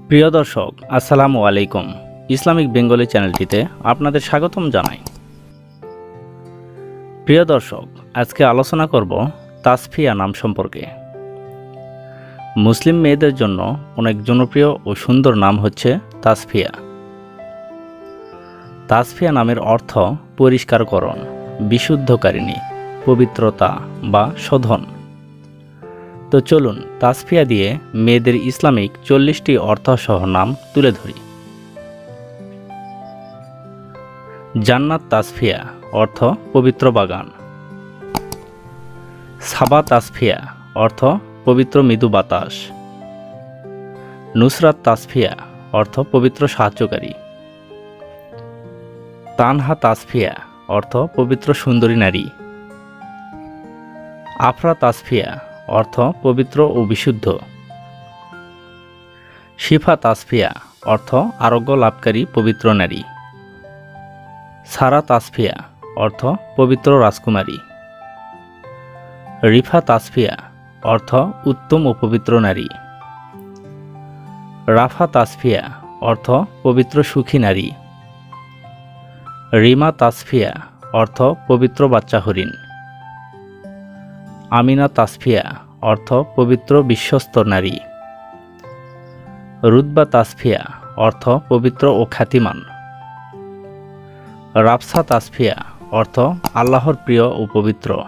প্রিয় দর্শক, আসসালামু আলাইকুম। ইসলামিক বেঙ্গলি চ্যানেলটিতে আপনাদের স্বাগতম জানাই। প্রিয় দর্শক, আজকে আলোচনা করব তাসফিয়া নাম সম্পর্কে। মুসলিম মেয়েদের জন্য অনেক জনপ্রিয় ও সুন্দর নাম হচ্ছে তাসফিয়া। তাসফিয়া নামের অর্থ পরিষ্কারকরণ, বিশুদ্ধকারিণী, পবিত্রতা বা শোধন। তো চলুন তাসফিয়া দিয়ে মেয়েদের ইসলামিক 40টি অর্থসহ নাম তুলে ধরি। জান্নাত তাসফিয়া অর্থ পবিত্র বাগান। সাবা তাসফিয়া অর্থ পবিত্র মৃদু বাতাস। নুসরাত তাসফিয়া অর্থ পবিত্র সাহায্যকারী। তানহা তাসফিয়া অর্থ পবিত্র সুন্দরী নারী। আফরা তাসফিয়া অর্থ পবিত্র ও বিশুদ্ধ। শিফা তাসফিয়া অর্থ আরোগ্য লাভকারী পবিত্র নারী। সারা তাসফিয়া অর্থ পবিত্র রাজকুমারী। রিফা তাসফিয়া অর্থ উত্তম ও পবিত্র নারী। রাফা তাসফিয়া অর্থ পবিত্র সুখী নারী। রিমা তাসফিয়া অর্থ পবিত্র বাচ্চা হরিণ। আমিনা তাসফিয়া অর্থ পবিত্র বিশ্বস্ত নারী। রুতবা তাসফিয়া অর্থ পবিত্র ও খ্যাতিমান। রাফসা তাসফিয়া অর্থ আল্লাহর প্রিয় ও পবিত্র।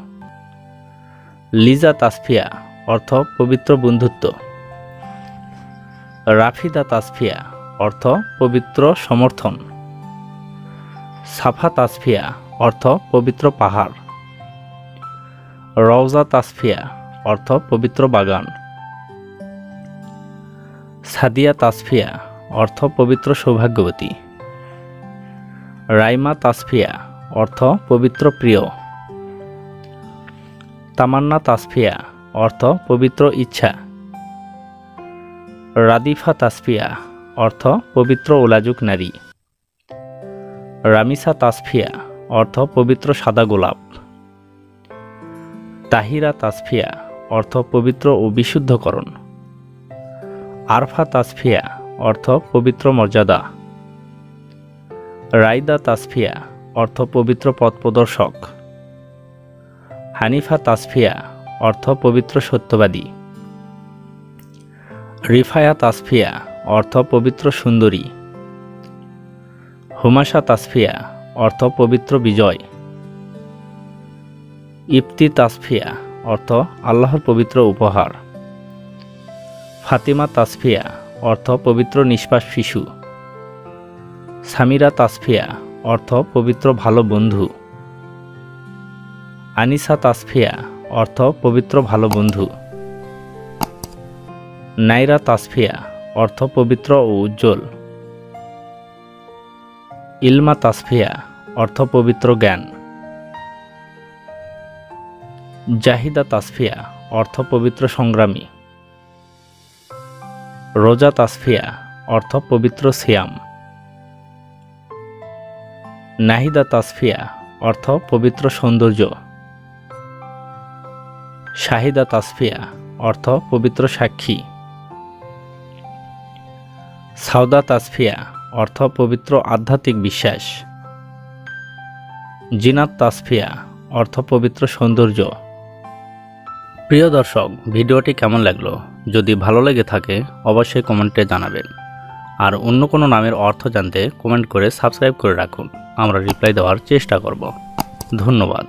লিজা তাসফিয়া অর্থ পবিত্র বন্ধুত্ব। রাফিদা তাসফিয়া অর্থ পবিত্র সমর্থন। সাফা তাসফিয়া অর্থ পবিত্র পাহাড়। রওজা তাসফিয়া অর্থ পবিত্র বাগান। সাদিয়া তাসফিয়া অর্থ পবিত্র সৌভাগ্যবতী। রাইমা তাসফিয়া অর্থ পবিত্র প্রিয়। তামান্না তাসফিয়া অর্থ পবিত্র ইচ্ছা। রাদিফা তাসফিয়া অর্থ পবিত্র ওলাজুক নারী। রামিসা তাসফিয়া অর্থ পবিত্র সাদা গোলাপ। তাহিরা তাসফিয়া অর্থ পবিত্র ও বিশুদ্ধকরণ। আরফা তাসফিয়া অর্থ পবিত্র মর্যাদা। রাইদা তাসফিয়া অর্থ পবিত্র পথ প্রদর্শক। হানিফা তাসফিয়া অর্থ পবিত্র সত্যবাদী। রিফায়া তাসফিয়া অর্থ পবিত্র সুন্দরী। হুমাশা তাসফিয়া অর্থ পবিত্র বিজয়। ইফতি তাসফিয়া অর্থ আল্লাহর পবিত্র উপহার। ফাতিমা তাসফিয়া অর্থ পবিত্র নিষ্পাপ শিশু। সামিরা তাসফিয়া অর্থ পবিত্র ভালো বন্ধু। আনিসা তাসফিয়া অর্থ পবিত্র ভালো বন্ধু। নাইরা তাসফিয়া অর্থ পবিত্র ও উজ্জ্বল। ইলমা তাসফিয়া অর্থ পবিত্র জ্ঞান। জাহিদা তাসফিয়া অর্থ পবিত্র সংগ্রামী। রোজা তাসফিয়া অর্থ পবিত্র সিয়াম। নাহিদা তাসফিয়া অর্থ পবিত্র সৌন্দর্য। শাহিদা তাসফিয়া অর্থ পবিত্র সাক্ষী। সাউদা তাসফিয়া অর্থ পবিত্র আধ্যাত্মিক বিশ্বাস। জিনাত তাসফিয়া অর্থ পবিত্র সৌন্দর্য। প্রিয় দর্শক, ভিডিওটি কেমন লাগলো? যদি ভালো লেগে থাকে অবশ্যই কমেন্টে জানাবেন। আর অন্য কোনো নামের অর্থ জানতে কমেন্ট করে সাবস্ক্রাইব করে রাখুন। আমরা রিপ্লাই দেওয়ার চেষ্টা করব। ধন্যবাদ।